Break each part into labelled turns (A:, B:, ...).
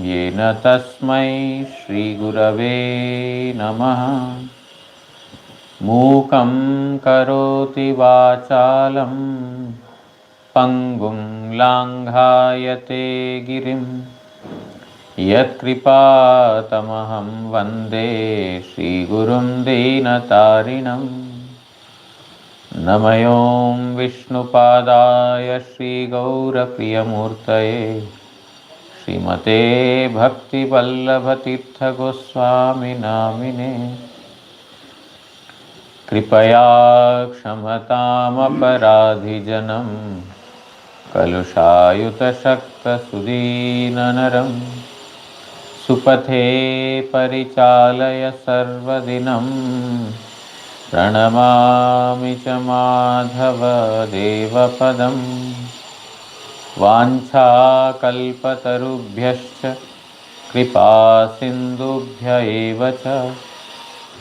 A: येन तस्मै श्रीगुरवे नमः। मूकं करोति वाचालं पङ्गुं लाङ्घायते गिरिं यत्कृपातमहं वन्दे श्रीगुरुं दीनतारिणम्। नमयों विष्णुपादाय श्रीगौरप्रियमूर्तये श्रीमते भक्तिवल्लभतीर्थगोस्वामिनामिने। कृपया क्षमतामपराधिजनं कलुषायुतशक्तसुदीननरं सुपथे परिचालय सर्वदिनं। प्रणमामि च माधवदेवपदं। वाञ्छाकल्पतरुभ्यश्च कृपासिन्धुभ्य एव च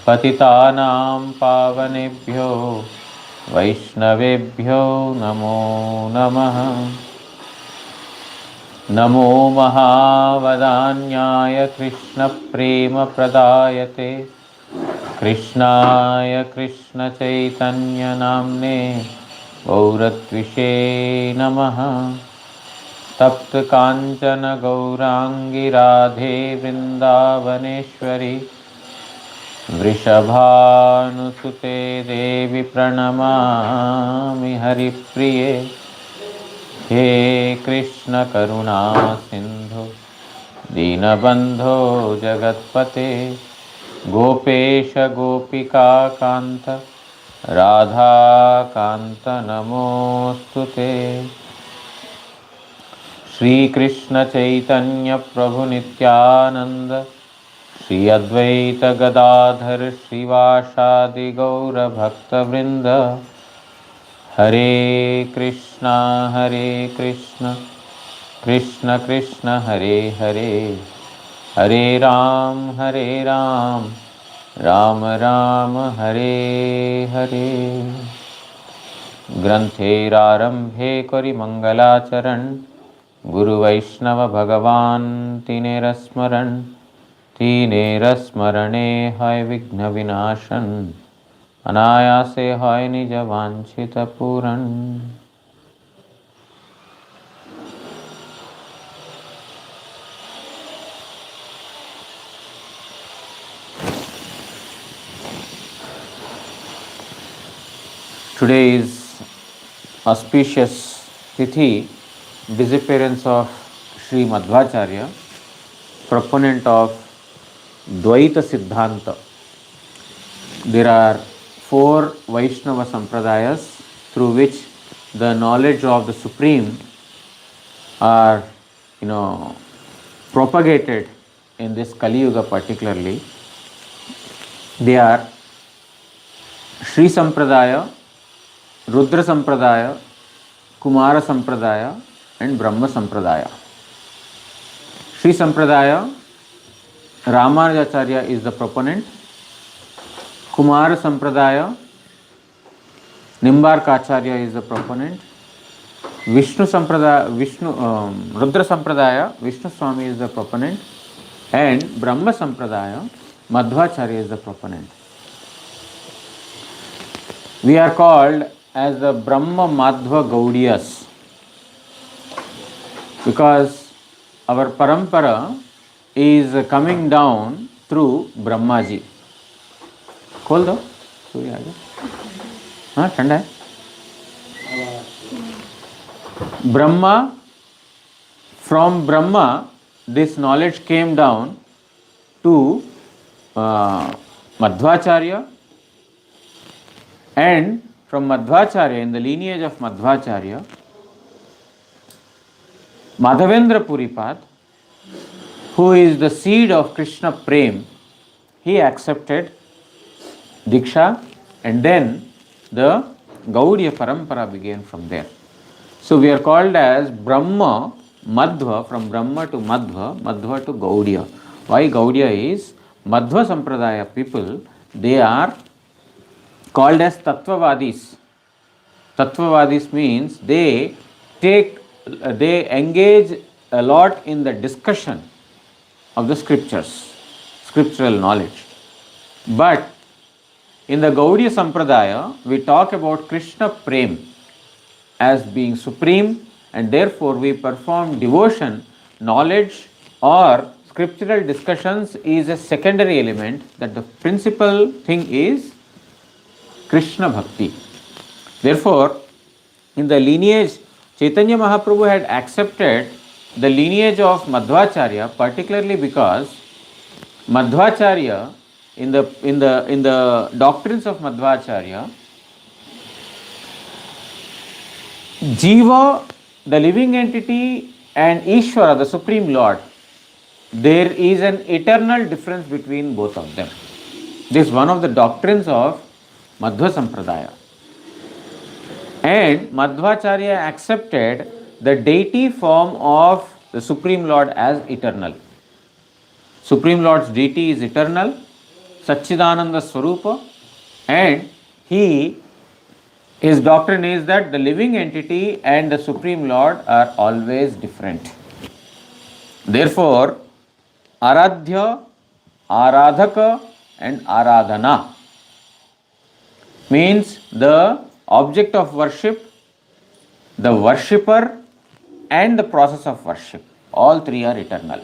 A: पतितानां पावनेभ्यो वैष्णवेभ्यो नमो नमः। नमो महावदान्याय कृष्णप्रेमप्रदायते कृष्णाय कृष्णचैतन्यनाम्ने गौरत्विषे नमः। तप्तकाञ्चन गौराङ्गी राधे वृन्दावनेश्वरी वृषभानुसुते देवी प्रणमामि हरिप्रिये। हे कृष्ण करुणा सिन्धु दीनबन्धो जगत्पते गोपेश गोपिका कांत राधा कांत नमोस्तुते। श्री कृष्ण चैतन्य प्रभु नित्यानंद श्री अद्वैत गदाधर श्रीवासादि गौर भक्तवृंद। हरे कृष्णा कृष्ण कृष्ण हरे हरे, हरे राम राम राम हरे हरे। ग्रंथेरारंभे करि मंगलाचरण गुरु वैष्णव भगवान तीनेर स्मरणे हय विघ्न विनाशन अनायासे हय निज वांछित पूरन। Today is auspicious Tithi, disappearance of Sri Madhvacharya, proponent of Dvaita Siddhanta. There are 4 Vaishnava Sampradayas through which the knowledge of the Supreme are, propagated in this Kali Yuga particularly. They are Sri Sampradaya, Rudra Sampradaya, Kumara Sampradaya and Brahma Sampradaya. Sri Sampradaya, Ramanujacharya is the proponent. Kumara Sampradaya, Nimbarkacharya is the proponent. Rudra Sampradaya, Vishnu Swami is the proponent. And Brahma Sampradaya, Madhvacharya is the proponent. We are called as the Brahma Madhva Gaudiyas because our parampara is coming down through Brahmaji. खोल दो, सूर्य आ गया। हाँ, ठंडा है। Brahma, from Brahma, this knowledge came down to Madhvacharya, and from Madhvacharya, in the lineage of Madhvacharya, Madhavendra Puripad, who is the seed of Krishna Prem, he accepted Diksha, and then the Gaudiya Parampara began from there. So we are called as Brahma Madhva, from Brahma to Madhva, Madhva to Gaudiya. Why Gaudiya is Madhva Sampradaya people, they are called as Tattvavadis. Tattvavadis means they engage a lot in the discussion of the scriptures, scriptural knowledge. But in the Gaudiya Sampradaya, we talk about Krishna Prem as being supreme, and therefore we perform devotion, knowledge, or scriptural discussions is a secondary element, that the principal thing is Krishna Bhakti. Therefore, in the lineage, Chaitanya Mahaprabhu had accepted the lineage of Madhvacharya, particularly because Madhvacharya, in the doctrines of Madhvacharya, Jiva, the living entity, and Ishvara, the Supreme Lord, there is an eternal difference between both of them. This is one of the doctrines of Madhva Sampradaya. And Madhvacharya accepted the deity form of the Supreme Lord as eternal. Supreme Lord's deity is eternal, Satchidananda Swarupa, and his doctrine is that the living entity and the Supreme Lord are always different. Therefore, Aradhya, Aradhaka, and Aradhana means the object of worship, the worshipper, and the process of worship. All three are eternal.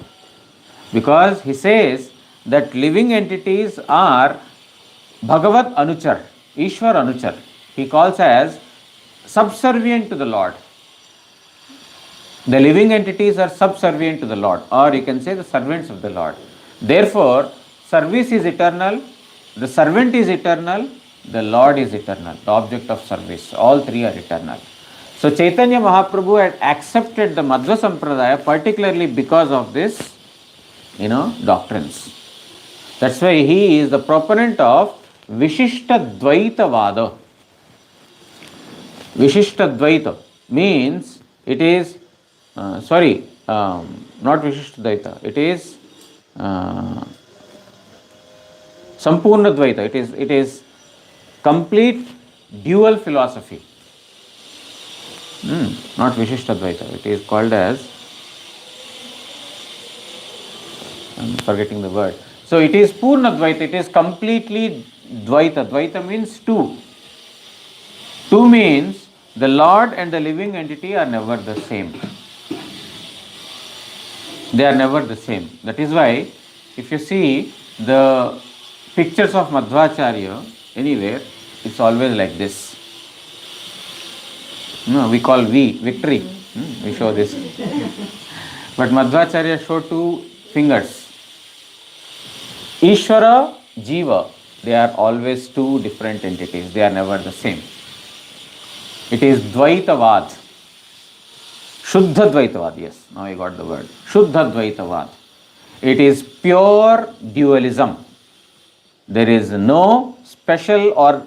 A: Because he says that living entities are Bhagavat Anuchar, Ishwar Anuchar. He calls as subservient to the Lord. The living entities are subservient to the Lord, or you can say the servants of the Lord. Therefore, service is eternal, the servant is eternal, the Lord is eternal, the object of service. All three are eternal. So Chaitanya Mahaprabhu had accepted the Madhva Sampradaya particularly because of this, doctrines. That's why he is the proponent of Vishishta Dvaita Vada. Vishishta Dvaita means it is, not Vishishta Dvaita, it is Sampurna Dvaita. It is complete dual philosophy. Not Vishishta Dvaita. It is called as, I'm forgetting the word. So it is Purna Dvaita. It is completely Dvaita. Dvaita means two. Two means the Lord and the living entity are never the same. They are never the same. That is why if you see the pictures of Madhvacharya anywhere, it's always like this. We call victory. We show this. But Madhvacharya showed two fingers. Ishvara, Jiva, they are always two different entities. They are never the same. It is Dvaitavad. Shuddha Dvaitavad, yes, now I got the word. Shuddha Dvaitavad. It is pure dualism. There is no special or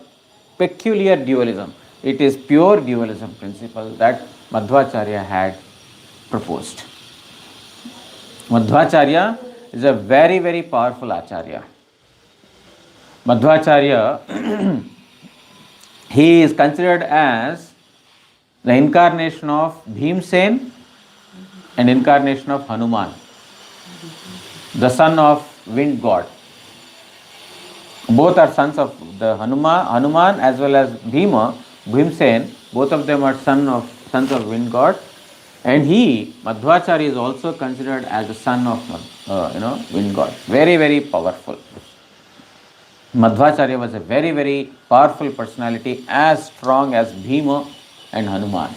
A: peculiar dualism. It is pure dualism principle that Madhvacharya had proposed. Madhvacharya is a very, very powerful acharya. Madhvacharya, he is considered as the incarnation of Bhimsen and incarnation of Hanuman, the son of wind god. Both are sons of the Hanuman as well as Bhimsen. Both of them are sons of wind god. And Madhvacharya, is also considered as the son of wind god. Very, very powerful. Madhvacharya was a very, very powerful personality, as strong as Bhima and Hanuman.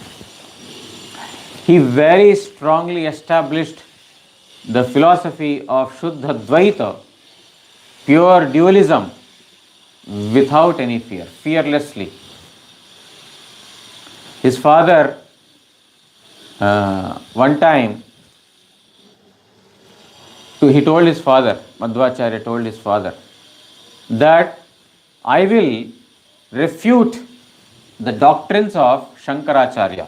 A: He very strongly established the philosophy of Shuddha Dvaita, pure dualism, without any fear, fearlessly. His father, one time, Madhvacharya told his father, that I will refute the doctrines of Shankaracharya.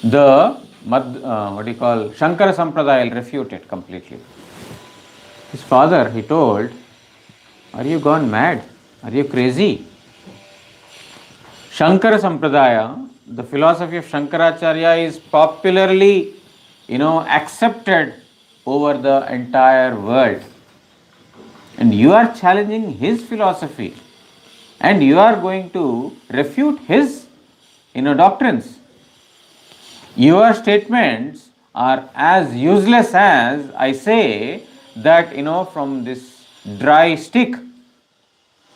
A: Shankara Sampradaya, will refute it completely. His father, he told, are you gone mad? Are you crazy? Shankara Sampradaya, the philosophy of Shankaracharya is popularly, accepted over the entire world. And you are challenging his philosophy, and you are going to refute his doctrines. Your statements are as useless as I say that from this dry stick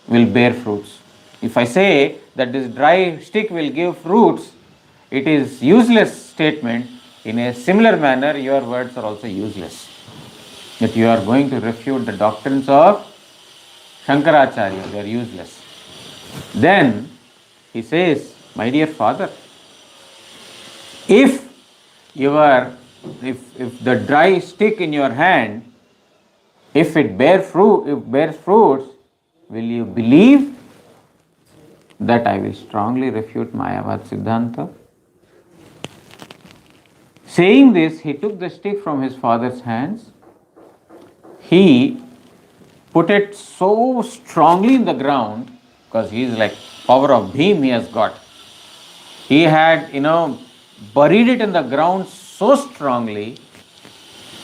A: will bear fruits. If I say that this dry stick will give fruits, it is useless statement. In a similar manner, your words are also useless. That you are going to refute the doctrines of Shankaracharya, they are useless. Then he says, my dear father, if if the dry stick in your hand, if it bears fruits, will you believe that I will strongly refute Mayavad Siddhanta? Saying this, he took the stick from his father's hands. He put it so strongly in the ground, because he is like power of Bhim he has got. He had, buried it in the ground so strongly,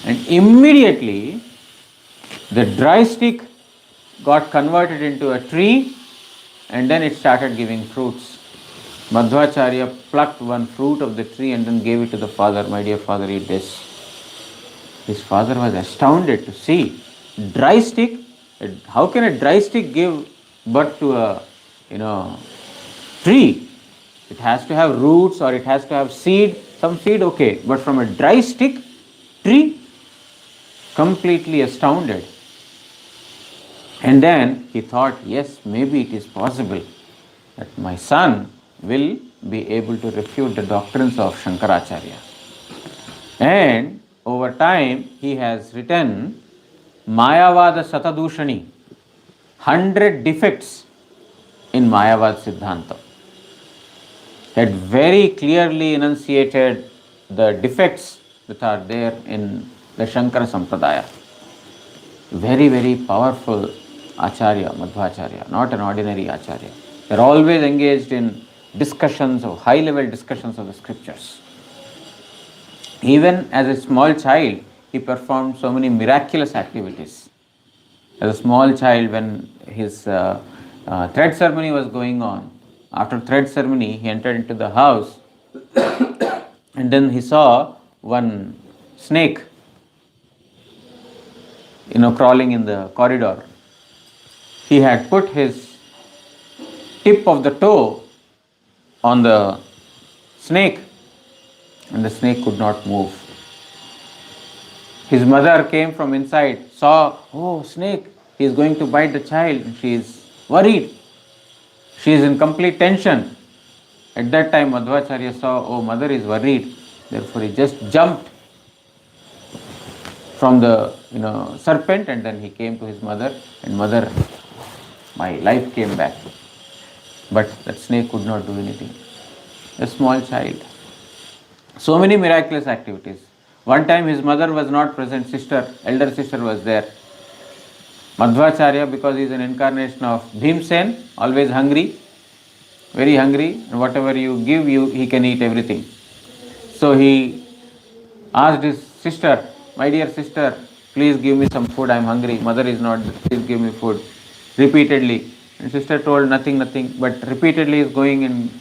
A: and immediately the dry stick got converted into a tree, and then it started giving fruits. Madhvacharya plucked one fruit of the tree and then gave it to the father. My dear father, eat this. His father was astounded to see dry stick. How can a dry stick give birth to a tree? It has to have roots or it has to have seed. Some seed, okay, but from a dry stick, tree, completely astounded. And then he thought, yes, maybe it is possible that my son will be able to refute the doctrines of Shankaracharya. And over time, he has written Mayavada Satadushani, 100 defects in Mayavad Siddhanta. He had very clearly enunciated the defects that are there in the Shankara Sampradaya. Very, very powerful Acharya, Madhvacharya, not an ordinary Acharya. They are always engaged in discussions, of high-level discussions of the scriptures. Even as a small child, he performed so many miraculous activities. As a small child, when his thread ceremony was going on, after thread ceremony, he entered into the house and then he saw one snake, crawling in the corridor. He had put his tip of the toe on the snake and the snake could not move. His mother came from inside, saw, oh, snake, he is going to bite the child. She is worried. She is in complete tension. At that time, Madhvacharya saw, oh, mother is worried. Therefore, he just jumped from the serpent, and then he came to his mother, and mother, my life came back. But that snake could not do anything. A small child. So many miraculous activities. One time his mother was not present, elder sister was there. Madhvacharya, because he is an incarnation of Bhimsen, always hungry, very hungry, and whatever you give, he can eat everything. So he asked his sister, my dear sister, please give me some food, I am hungry, mother is not, please give me food. Repeatedly. And sister told nothing, but repeatedly is going and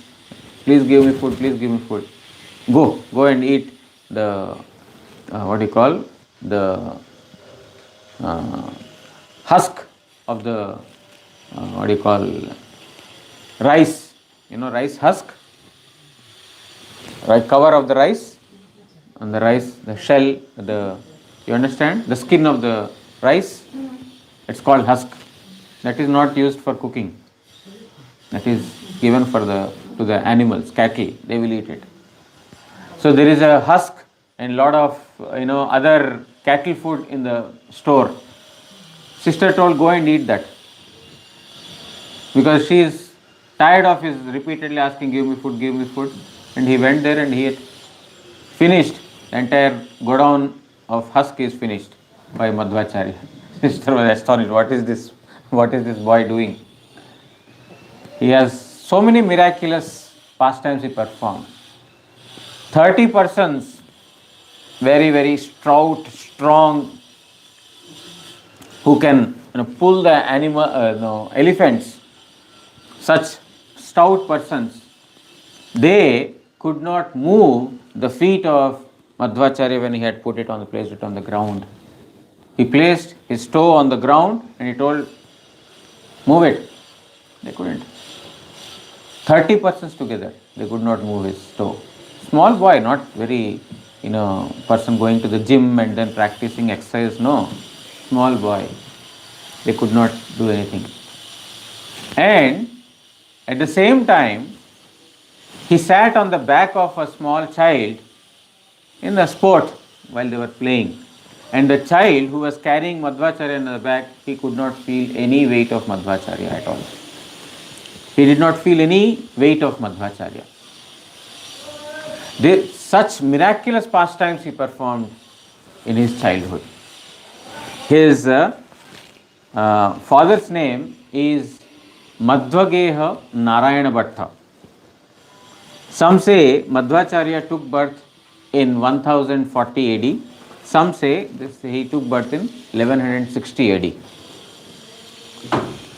A: please give me food, please give me food. Go and eat the, the husk of the, rice, rice husk, right, cover of the rice, and the rice, the shell, you understand, the skin of the rice, it's called husk. That is not used for cooking. That is given to the animals, cattle, they will eat it. So there is a husk and lot of other cattle food in the store. Sister told, go and eat that, because she is tired of his repeatedly asking, give me food, and he went there and he ate. Finished. The entire godown of husk is finished by Madhvacharya. Sister was astonished. What is this boy doing? He has so many miraculous pastimes he performed. 30 persons very, very stout, strong, who can pull the elephants, such stout persons, they could not move the feet of Madhvacharya when he had placed it on the ground. He placed his toe on the ground and he told, move it. They couldn't. 30 persons together, they could not move his toe. Small boy, not very, person going to the gym and then practicing exercise. No, small boy. They could not do anything. And at the same time, he sat on the back of a small child in the sport while they were playing. And the child who was carrying Madhvacharya in the back, he could not feel any weight of Madhvacharya at all. He did not feel any weight of Madhvacharya. Such miraculous pastimes he performed in his childhood. His father's name is Madhvageha Narayana Bhatta. Some say Madhvacharya took birth in 1040 AD. Some say he took birth in 1160 AD.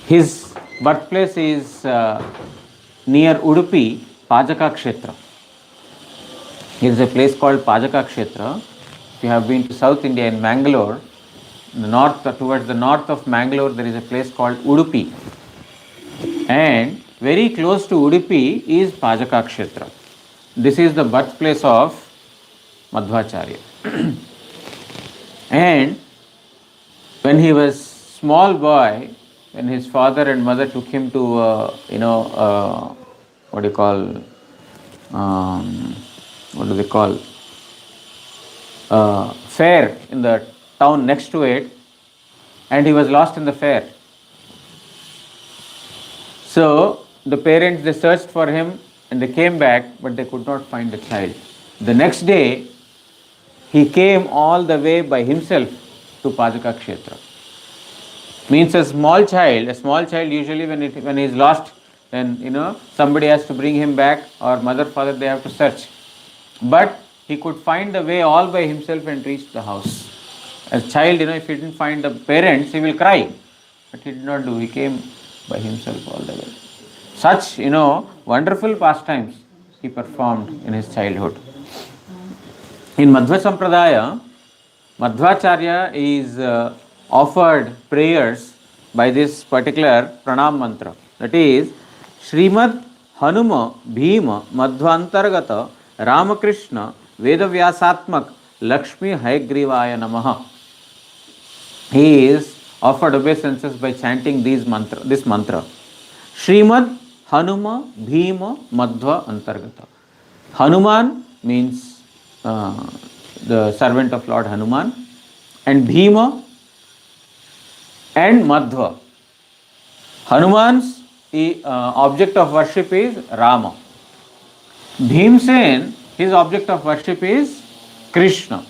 A: His birthplace is near Udupi, Pajaka Kshetra. There is a place called Pajaka Kshetra. If you have been to South India in Mangalore, towards the north of Mangalore, there is a place called Udupi. And very close to Udupi is Pajaka Kshetra. This is the birthplace of Madhvacharya. And when he was small boy, when his father and mother took him to, fair in the town next to it, and he was lost in the fair. So the parents, they searched for him and they came back, but they could not find the child. The next day, he came all the way by himself to Pajaka Kshetra. Means a small child usually when he is lost, then somebody has to bring him back, or mother, father, they have to search. But he could find the way all by himself and reach the house. As a child, if he didn't find the parents, he will cry. But he did not do. He came by himself all the way. Such, wonderful pastimes he performed in his childhood. In Madhva Sampradaya, Madhvacharya is offered prayers by this particular pranam mantra. That is, Srimad Hanuma Bhima Madhvantargata Ramakrishna Vedavyasatmak Lakshmi Hayagrivaya Namaha. He is offered obeisances by chanting this mantra. Srimad Hanuma Bhima Madhva Antargata. Hanuman means the servant of Lord Hanuman, and Bhima and Madhva. Hanuman's object of worship is Rama. Bhimsen, his object of worship is Krishna.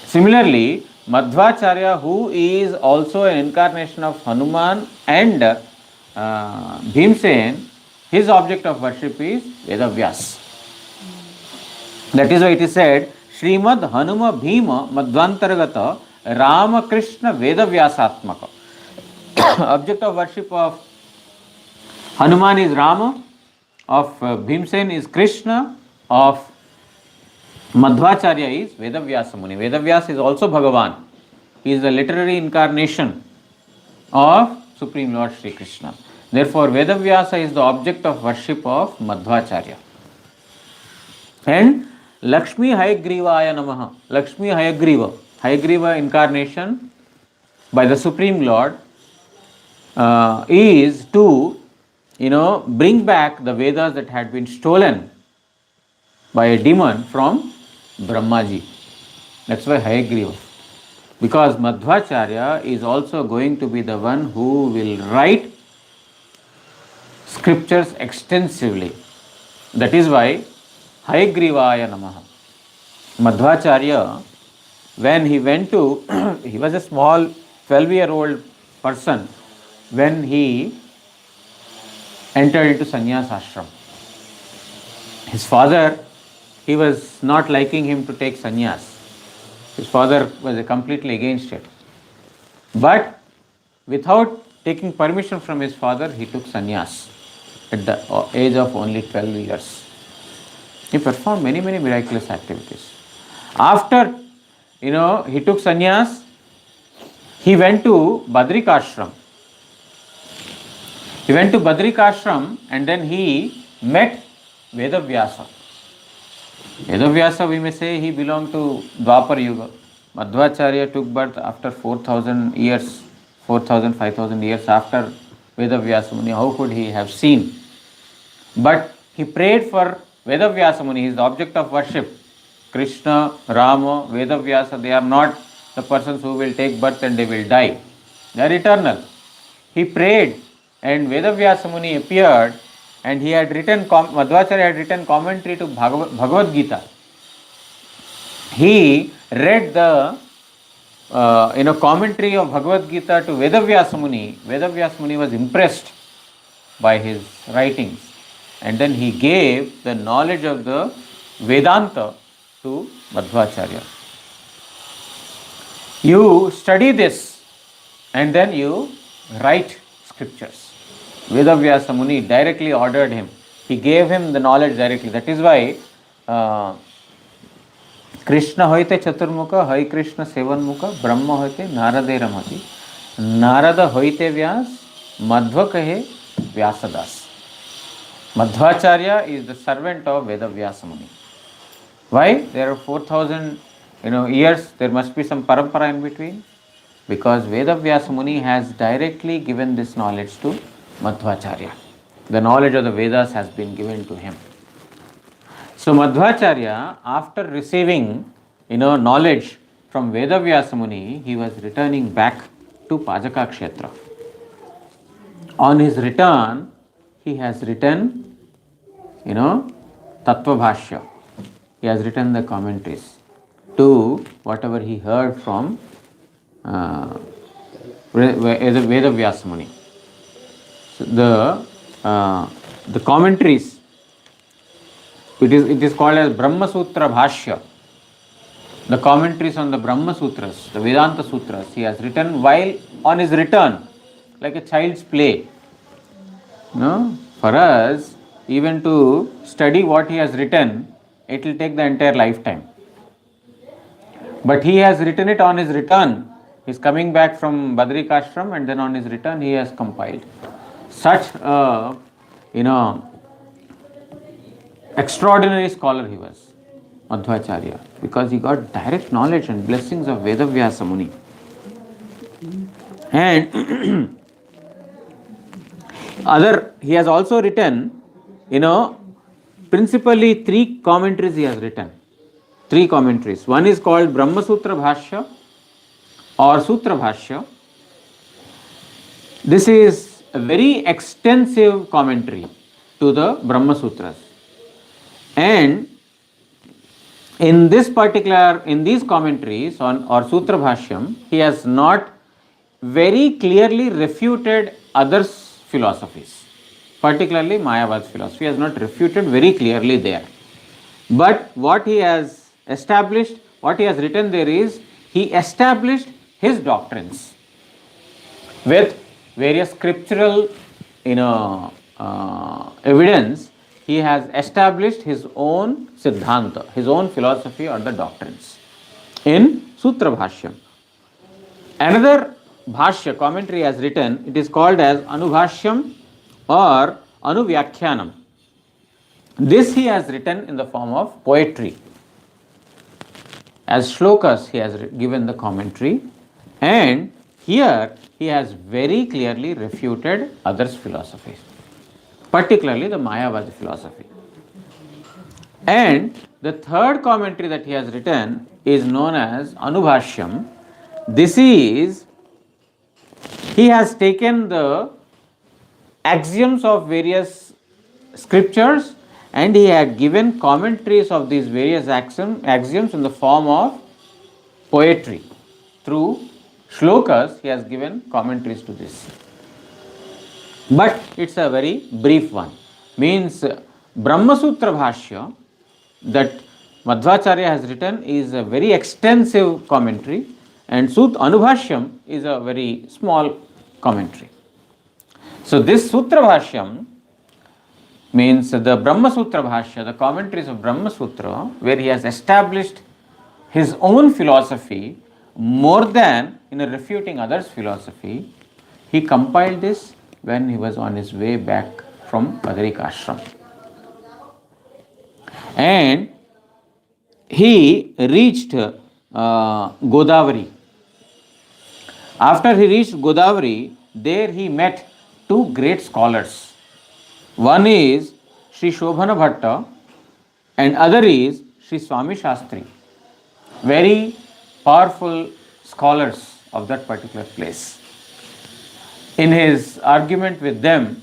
A: Similarly, Madhvacharya, who is also an incarnation of Hanuman and Bhimsen, his object of worship is Vedavyas. That is why it is said, Srimad Hanuma Bhima Madhvantargata Ramakrishna Vedavyasatmaka. Object of worship of Hanuman is Rama, of Bhimsen is Krishna, of Madhvacharya is Vedavyasa Muni. Vedavyas is also Bhagavan. He is the literary incarnation of Supreme Lord Sri Krishna. Therefore, Vedavyasa is the object of worship of Madhvacharya. And Lakshmi Hayagrivaya Namaha. Lakshmi Hayagriva. Hayagriva incarnation by the Supreme Lord is to, bring back the Vedas that had been stolen by a demon from Brahmaji. That's why Hayagriva. Because Madhvacharya is also going to be the one who will write scriptures extensively. That is why Hayagrivaya Namaha. Madhvacharya, when he went to, he was a small 12-year-old person when he entered into sannyas ashram. His father he was not liking him to take sannyas. His father was completely against it. But without taking permission from his father, he took sannyas at the age of only 12 years. He performed many, many miraculous activities. After, he took sannyas, he went to Badrikashram. He went to Badrikashram and then he met Vedavyasa. Vedavyasa, we may say, he belonged to Dwapar Yuga. Madhvacharya took birth after 4,000 years, 4,000, 5,000 years after Vedavyasa Muni. How could he have seen? But he prayed for Vedavyasa Muni. He is the object of worship. Krishna, Rama, Vedavyasa, they are not the persons who will take birth and they will die. They are eternal. He prayed and Vedavyasa Muni appeared and he had written, Madhvacharya had written commentary to Bhagavad Gita. He read the commentary of Bhagavad Gita to Vedavyasa Muni. Vedavyasa Muni was impressed by his writings and then he gave the knowledge of the Vedanta to Madhvacharya. You study this and then you write scriptures. Vedavyasa Muni directly ordered him. He gave him the knowledge directly. That is why Krishna hoite chaturmukha, Hai Krishna sevanmukha, Brahma hoite Narade ramati, Narada hoite Vyas, Madhva kahe Vyasadas. Madhvacharya is the servant of Vedavyasa Muni. Why? There are 4,000 years, there must be some parampara in between. Because Vedavyasa Muni has directly given this knowledge to Madhvacharya. The knowledge of the Vedas has been given to him. So Madhvacharya, after receiving knowledge from Vedavyasa Muni, he was returning back to Pajaka Kshetra. On his return, he has written, Tattva Bhashya. He has written the commentaries to whatever he heard from Vedavyasa Muni. So the commentaries, it is called as Brahma Sutra Bhashya. The commentaries on the Brahma Sutras, the Vedanta Sutras, he has written while on his return, like a child's play. For us, even to study what he has written, it will take the entire lifetime. But he has written it on his return. He is coming back from Badrikashram and then on his return he has compiled. Such a, extraordinary scholar he was, Madhvacharya, because he got direct knowledge and blessings of Vedavyasa Muni. And he has also written, principally 3 commentaries he has written. 3 commentaries. One is called Brahma Sutra Bhashya or Sutra Bhashya. This is a very extensive commentary to the Brahma Sutras. And in these commentaries or Sutra Bhashyam, he has not very clearly refuted others' philosophies, particularly Mayavada's philosophy. He has not refuted very clearly there. But what he has established, what he has written there is, he established his doctrines with various scriptural evidence. He has established his own siddhanta, his own philosophy or the doctrines in Sutra Bhashyam. Another Bhashya commentary has written, it is called as Anubhashyam or Anuvyakyanam. This he has written in the form of poetry. As shlokas he has given the commentary, and here he has very clearly refuted others' philosophies, particularly the Mayavada philosophy. And the third commentary that he has written is known as Anubhashyam. This is, he has taken the axioms of various scriptures and he had given commentaries of these various axioms in the form of poetry. Through shlokas, he has given commentaries to this. But it's a very brief one. Means Brahma Sutra Bhashya, that Madhvacharya has written is a very extensive commentary, and Sut Anubhashyam is a very small commentary. So this Sutra Bhashyam means the Brahma Sutra Bhashya, the commentaries of Brahma Sutra, where he has established his own philosophy more than in refuting others' philosophy. He compiled this when he was on his way back from Badarik Ashram. And he reached Godavari. After he reached Godavari, there he met two great scholars. One is Sri Shobhana Bhatta and other is Sri Swami Shastri. Very powerful scholars of that particular place. In his argument with them,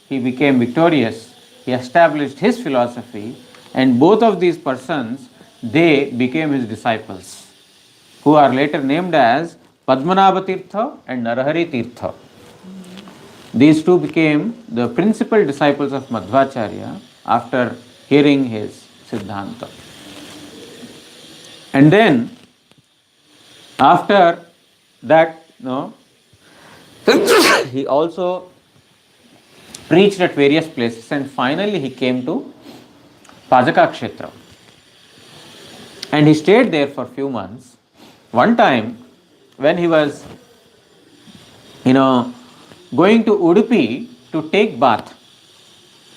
A: he became victorious. He established his philosophy, and both of these persons, they became his disciples, who are later named as Padmanabha Tirtha and Narahari Tirtha. These two became the principal disciples of Madhvacharya after hearing his Siddhanta. And then, after that, he also preached at various places, and finally he came to Pajaka Kshetra. And he stayed there for a few months. One time, when he was, going to Udupi to take bath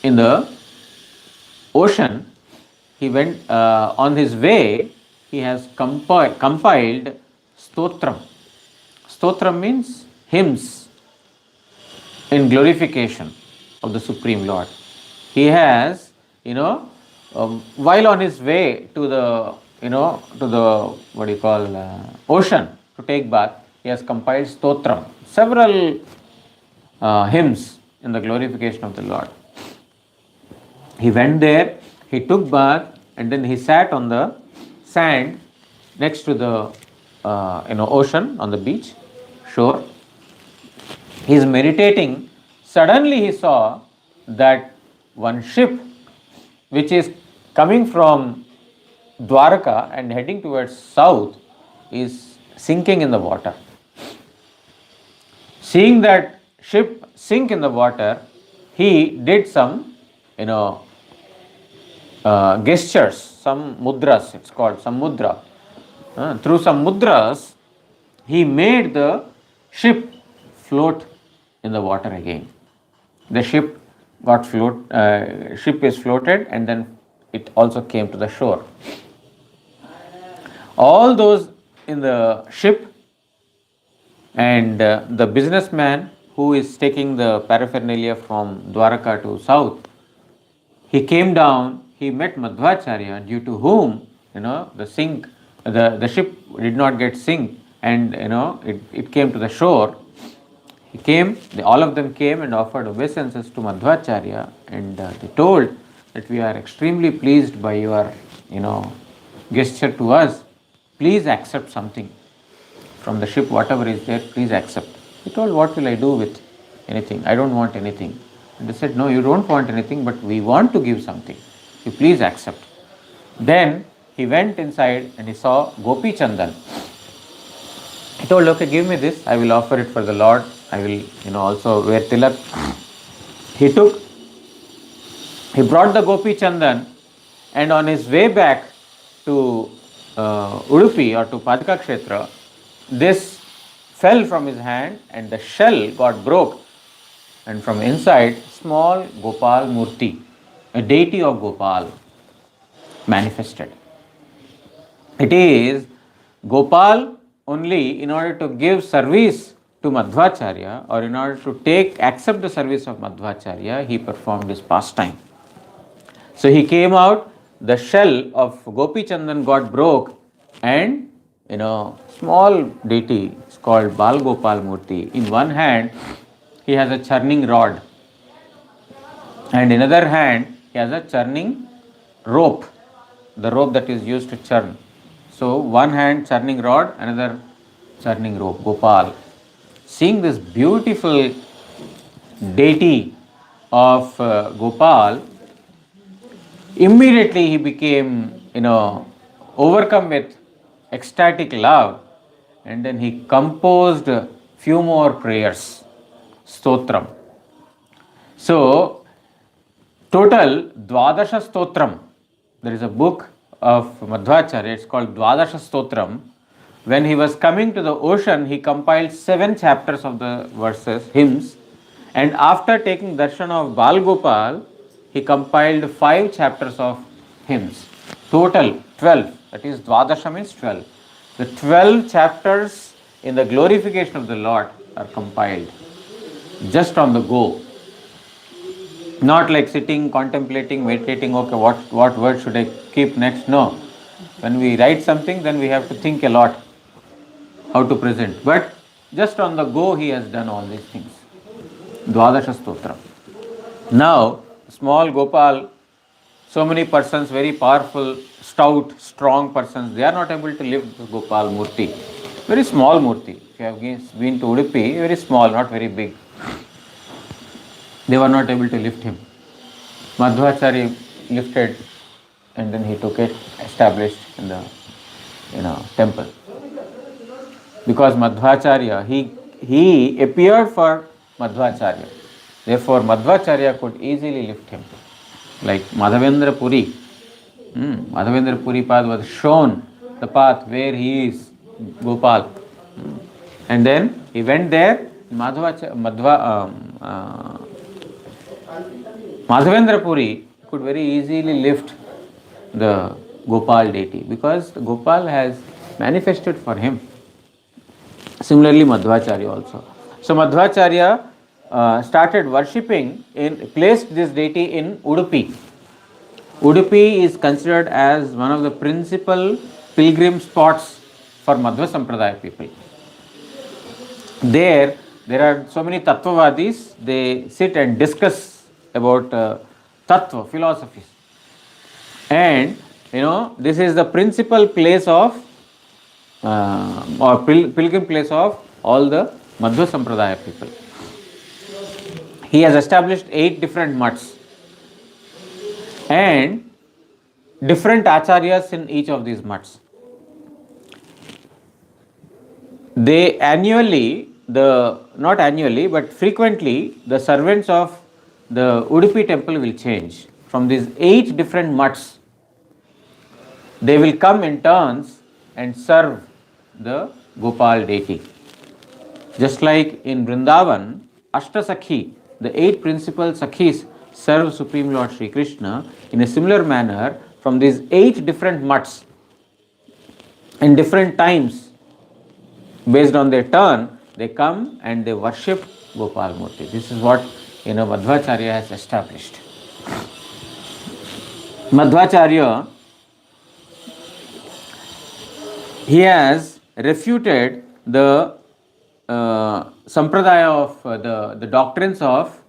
A: in the ocean, he went on his way. He has compiled stotram. Stotram means hymns in glorification of the Supreme Lord. He has, while on his way to the, ocean to take bath, he has compiled stotram, several hymns in the glorification of the Lord. He went there, he took bath, and then he sat on the sand next to the ocean on the beach shore. He is meditating. Suddenly he saw that one ship which is coming from Dwarka and heading towards south is sinking in the water. Seeing that ship sink in the water, he did some gestures, some mudras, it's called some mudra. Through some mudras, he made the ship float in the water again. The ship is floated, and then it also came to the shore. All those in the ship and the businessman who is taking the paraphernalia from Dwaraka to south, he came down, he met Madhvacharya, due to whom the ship did not get sink, and it came to the shore. All of them came and offered obeisances to Madhvacharya, and they told that we are extremely pleased by your gesture to us. Please accept something from the ship, whatever is there, please accept. He told, what will I do with anything? I don't want anything. And they said, no, you don't want anything, but we want to give something. You please accept. Then he went inside and he saw Gopi Chandan. He told, okay, give me this, I will offer it for the Lord. I will, also wear tilak. He brought the Gopi Chandan, and on his way back to Udupi or to Pajaka Kshetra, this fell from his hand and the shell got broke, and from inside small Gopal Murti, a deity of Gopal, manifested. It is Gopal only in order to give service to Madhvacharya, or in order to accept the service of Madhvacharya, he performed this pastime. So he came out, the shell of Gopi Chandan got broke, and small deity is called Bal Gopal Murti. In one hand, he has a churning rod, and in other hand, he has a churning rope, the rope that is used to churn. So one hand churning rod, another churning rope, Gopal. Seeing this beautiful deity of Gopal, immediately he became overcome with ecstatic love, and then he composed few more prayers, stotram. So, total Dwadasha Stotram. There is a book of Madhvacharya, it's called Dwadasha Stotram. When he was coming to the ocean, he compiled 7 chapters of the verses, hymns, and after taking darshan of Bal Gopal, he compiled 5 chapters of hymns. Total 12, that is Dwadasha means 12. The 12 chapters in the glorification of the Lord are compiled just on the go. Not like sitting, contemplating, meditating, okay, what word should I keep next? No. When we write something, then we have to think a lot how to present. But just on the go, he has done all these things. Dwadasha Stotra. Now, small Gopal, so many persons, very powerful, stout, strong persons, they are not able to lift the Gopal Murti. Very small Murti. If you have been to Udupi, very small, not very big. They were not able to lift him. Madhvacharya lifted, and then he took it, established in the temple. Because Madhvacharya, he appeared for Madhvacharya. Therefore, Madhvacharya could easily lift him. Like Madhavendra Puri. Madhavendra Puri Pad was shown the path where he is, Gopal. And then he went there, Madhavendra Puri could very easily lift the Gopal deity because Gopal has manifested for him. Similarly, Madhvacharya also. So Madhvacharya started worshipping, placed this deity in Udupi. Udupi is considered as one of the principal pilgrim spots for Madhva Sampradaya people. There are so many Tattvavadis, they sit and discuss about Tattva, philosophies. And, this is the principal place of, or pilgrim place of all the Madhva Sampradaya people. He has established 8 different mutts and different acharyas in each of these mutts. They not annually, but frequently, the servants of the Udupi temple will change. From these 8 different mutts, they will come in turns and serve the Gopal deity. Just like in Vrindavan, Ashtasakhi, the 8 principal Sakhis serve Supreme Lord Sri Krishna. In a similar manner, from these 8 different mutts, in different times, based on their turn, they come and they worship Gopal Murti. This is what Madhvacharya has established. Madhvacharya, he has refuted the sampradaya of the doctrines of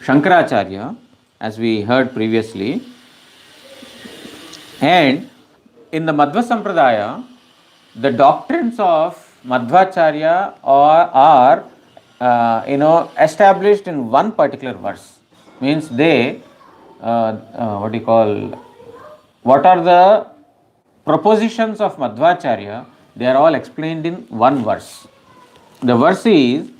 A: Shankaracharya, as we heard previously. And in the Madhva Sampradaya, the doctrines of Madhvacharya are established in one particular verse. Means they, what are the propositions of Madhvacharya? They are all explained in one verse. The verse is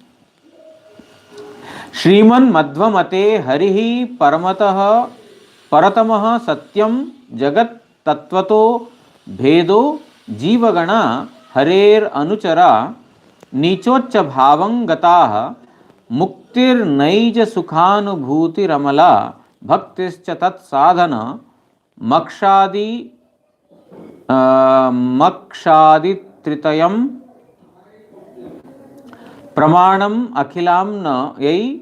A: Shriman Madhvamate Harihi Paramataha Paratamaha Satyam Jagat Tattvato Bhedo Jivagana Harer Anuchara Nichocha Bhavang Gataha Muktir Naija Sukhanubhuti Ramala Bhaktischa Tat Sadhana Makshadi Tritayam Pramanam Akhilamna Yai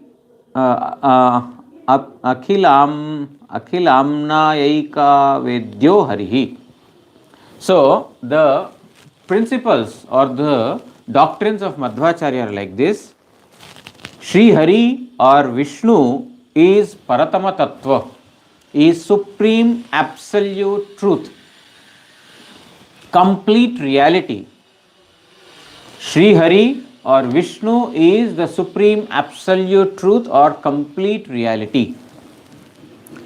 A: Akhilamna Yaika Vedyo Harihi. So, the principles or the doctrines of Madhvacharya are like this. Sri Hari or Vishnu is Paratama Tattva, is supreme absolute truth, complete reality. Sri Hari or Vishnu is the supreme absolute truth or complete reality.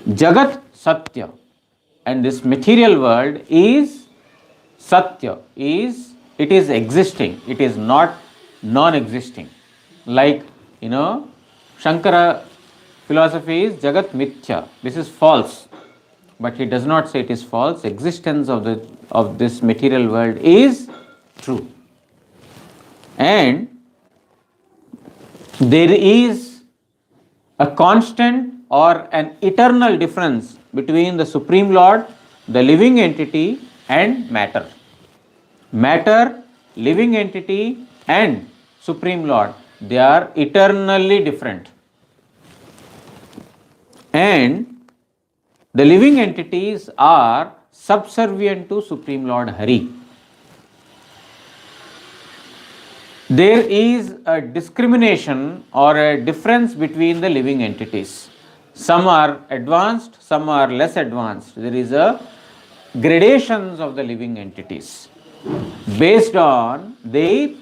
A: Jagat Satya. and this material world is Satya, it is existing, it is not non-existing. Like, Shankara philosophy is Jagat Mithya, this is false. But he does not say it is false. Existence of this material world is true. And there is a constant or an eternal difference between the Supreme Lord, the living entity, and matter. Matter, living entity, and Supreme Lord, they are eternally different. And the living entities are subservient to Supreme Lord Hari. There is a discrimination or a difference between the living entities. Some are advanced, some are less advanced. There is a gradations of the living entities based on the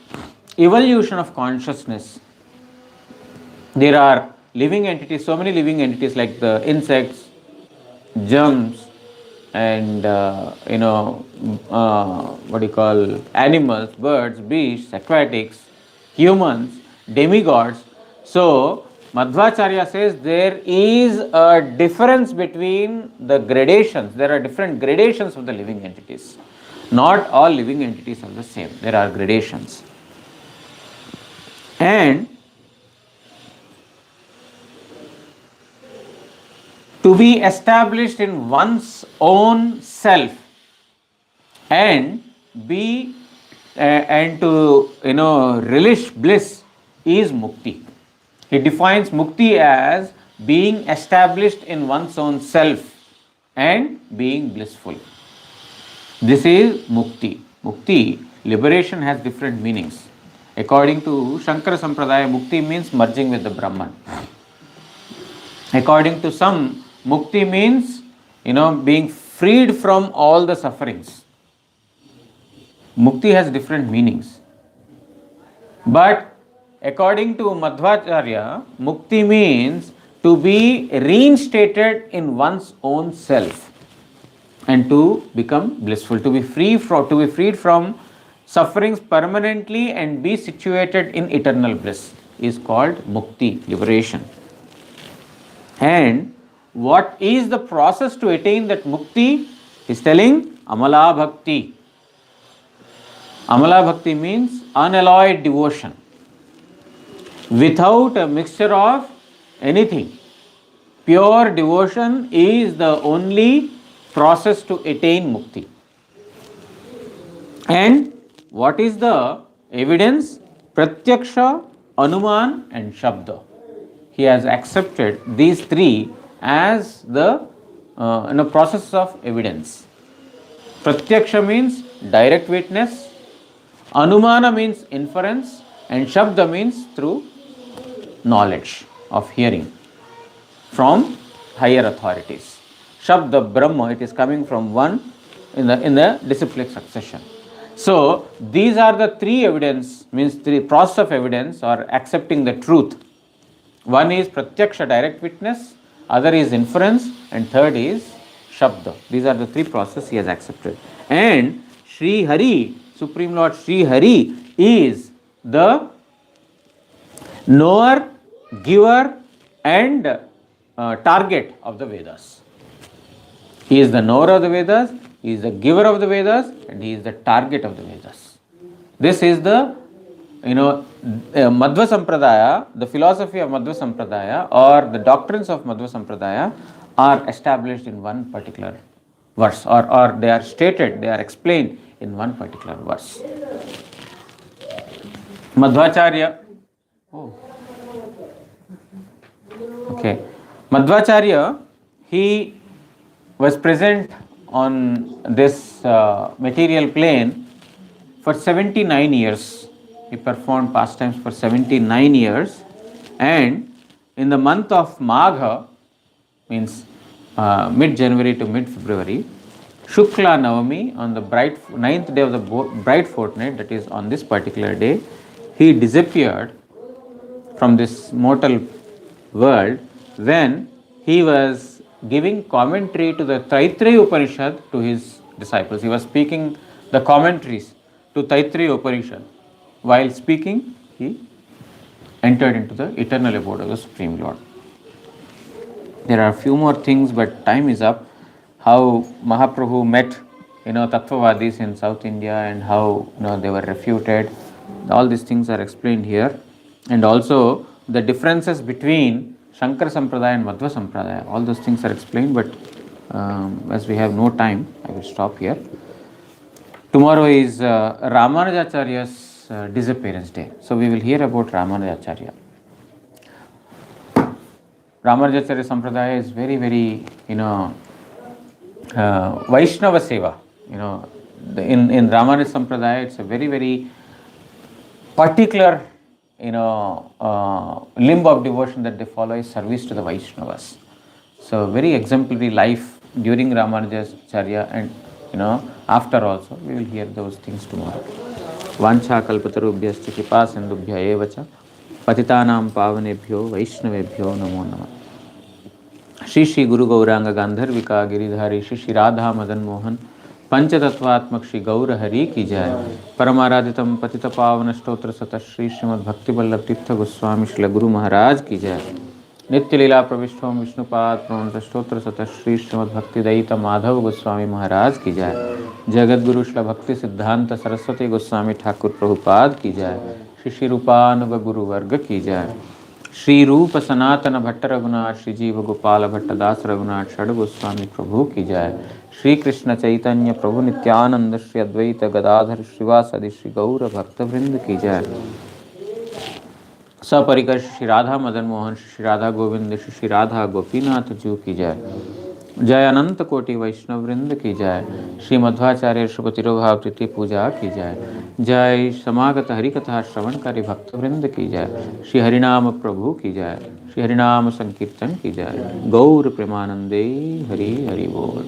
A: evolution of consciousness. There are living entities, so many living entities like the insects, germs, and animals, birds, beasts, aquatics, humans, demigods. So Madhvacharya says there is a difference between the gradations. There are different gradations of the living entities. Not all living entities are the same. There are gradations. And to be established in one's own self and be and to relish bliss is mukti. He defines mukti as being established in one's own self and being blissful. This is mukti. Mukti, liberation, has different meanings. According to Shankara Sampradaya, mukti means merging with the Brahman. According to some, mukti means, being freed from all the sufferings. Mukti has different meanings. But according to Madhvacharya, mukti means to be reinstated in one's own self and to become blissful, to be freed from sufferings permanently and be situated in eternal bliss is called mukti, liberation. And what is the process to attain that mukti? He is telling Amala Bhakti. Amala Bhakti means unalloyed devotion, without a mixture of anything. Pure devotion is the only process to attain mukti. And what is the evidence? Pratyaksha, Anuman, and Shabda. He has accepted these three as the process of evidence. Pratyaksha means direct witness, Anumana means inference, and Shabda means through knowledge of hearing from higher authorities. Shabda Brahma, it is coming from one in the disciplic succession. So these are the three evidence, means three process of evidence or accepting the truth. One is Pratyaksha, direct witness, other is inference, and third is Shabda. These are the three processes he has accepted. And Sri Hari, Supreme Lord Sri Hari, is the knower, giver, and target of the Vedas. He is the knower of the Vedas, he is the giver of the Vedas, and he is the target of the Vedas. This is the Madhva Sampradaya, the philosophy of Madhva Sampradaya or the doctrines of Madhva Sampradaya are established in one particular verse, or they are stated, they are explained in one particular verse. Madhvacharya, Madhvacharya, he was present on this material plane for 79 years. He performed pastimes for 79 years, and in the month of Magha, means mid-January to mid-February, Shukla Navami, on the ninth day of the bright fortnight, that is on this particular day, he disappeared from this mortal world when he was giving commentary to the Taittiriya Upanishad to his disciples. He was speaking the commentaries to Taittiriya Upanishad. While speaking, he entered into the eternal abode of the Supreme Lord. There are a few more things, but time is up. How Mahaprabhu met, Tattvavadis in South India, and how they were refuted. All these things are explained here, and also the differences between Shankara Sampradaya and Madhva Sampradaya. All those things are explained, but as we have no time, I will stop here. Tomorrow is Ramanujacharya's disappearance day, so we will hear about Ramanujacharya. Ramanujacharya Sampradaya is very, very, Vaishnava Seva. In Ramanuja Sampradaya, it's a very, very particular, limb of devotion that they follow is service to the Vaishnavas. So, very exemplary life during Ramanujacharya, and after also. We will hear those things tomorrow. Vancha kalpatarubhyascha kripa sindubhya evacha patitanam pavanebhyo vaishnavebhyo namo namah. Shri Shri गुरु गौरांग गांधर्विका गिरिधारी श्री श्री राधा मदन मोहन पंचतत्वात्मक श्री गौर हरि की जय. परमाराधितम पतित पावन स्तोत्र सत श्री श्रीमद् भक्ति वल्लभ तीर्थ गोस्वामी श्री गुरु महाराज की जय. नित्य लीला प्रविष्टोम विष्णुपाद प्रणत स्तोत्र सत श्री श्रीमद् भक्ति दयित माधव गोस्वामी महाराज की जय. जगत गुरु श्री भक्ति सिद्धांत सरस्वती गोस्वामी ठाकुर प्रभुपाद की जय. श्री श्री रूपानुग गुरु वर्ग की जय. श्री रूप सनातन भट्ट रघुनाथ श्री जीव गोपाल भट्ट दास रघुनाथ षड गोस्वामी प्रभु की जय. श्री कृष्ण चैतन्य प्रभु नित्यानंद श्री अद्वैत गदाधर श्रीवासदि श्री गौर भक्त वृंद की जय. सपरिकर श्री राधा मदन मोहन श्री राधा गोविंद श्री राधा गोपीनाथ जू की जय. जय अनंत कोटि वैष्णव वृंद की जय. श्री मध्वाचार्य शुभतिरोभाव तिथि पूजा की जय. जय समागत हरिकथा श्रवणकारी भक्त वृंद की जय. श्री हरिनाम प्रभु की जय. श्री हरिनाम संकीर्तन की जय. गौर प्रेमानंदे हरि हरि बोल.